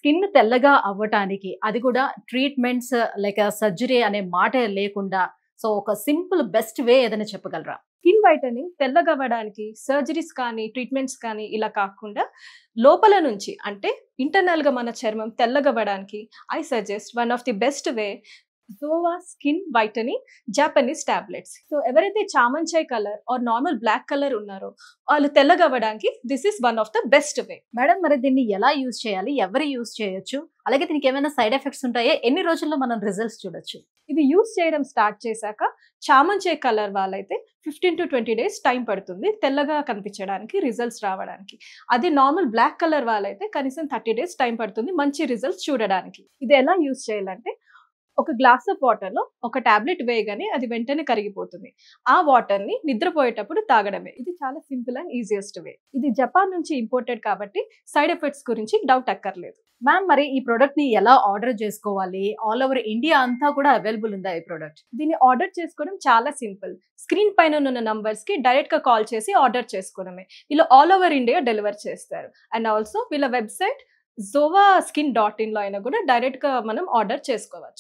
Skin తెల్లగా అవ్వటానికి అది కూడా ట్రీట్మెంట్స్ లైక్ సర్జరీ అనే మాటే లేకుండా సో ఒక సింపుల్ బెస్ట్ వే ఏదైనా చెప్పగలరా? స్కిన్ వైటనింగ్ తెల్లగవ్వడానికి సర్జరీస్ కానీ ట్రీట్మెంట్స్ కానీ ఇలా కాకుండా లోపల నుంచి అంటే ఇంటర్నల్ గా మన చర్మం తెల్లగవ్వడానికి I suggest one of the best way జోవా skin whitening Japanese tablets. So ఎవరైతే చామంచాయ్ colour or normal black colour ఉన్నారో వాళ్ళు తెల్లగవ్వడానికి this is one of the best way. Madam మరి దీన్ని ఎలా యూజ్ చేయాలి? ఎవరు యూజ్ చేయొచ్చు? అలాగే దీనికి ఏమైనా సైడ్ ఎఫెక్ట్స్ ఉంటాయా? ఎన్ని రోజుల్లో మనం రిజల్ట్స్ చూడొచ్చు? ఇది యూజ్ చేయడం స్టార్ట్ చేశాక చామంచాయ్ కలర్ వాళ్ళైతే 15 to 20 days టైం పడుతుంది తెల్లగా కనిపించడానికి, రిజల్ట్స్ రావడానికి. అది నార్మల్ బ్లాక్ కలర్ వాళ్ళైతే కనీసం 30 days టైం పడుతుంది మంచి రిజల్ట్స్ చూడడానికి. ఇది ఎలా యూజ్ చేయాలంటే ఒక గ్లాస్ ఆఫ్ వాటర్ లో ఒక టాబ్లెట్ వేయగానే అది వెంటనే కరిగిపోతుంది. ఆ వాటర్ ని నిద్రపోయేటప్పుడు తాగడమే. ఇది చాలా సింపుల్ అండ్ ఈజియెస్ట్ వే. ఇది జపాన్ నుంచి ఇంపోర్టెడ్ కాబట్టి సైడ్ ఎఫెక్ట్స్ గురించి డౌట్ అక్కర్లేదు. మ్యామ్ మరి ఈ ప్రొడక్ట్ ని ఎలా ఆర్డర్ చేసుకోవాలి? ఆల్ ఓవర్ ఇండియా అంతా కూడా అవైలబుల్ ఉందా ఈ ప్రొడక్ట్? దీన్ని ఆర్డర్ చేసుకోవడం చాలా సింపుల్. స్క్రీన్ పైన ఉన్న నంబర్స్ కి డైరెక్ట్ గా కాల్ చేసి ఆర్డర్ చేసుకోవడమే. వీళ్ళు ఆల్ ఓవర్ ఇండియా డెలివర్ చేస్తారు. అండ్ ఆల్సో వీళ్ళ వెబ్సైట్ zovaSkin.in లో అయినా కూడా డైరెక్ట్ గా మనం ఆర్డర్ చేసుకోవచ్చు.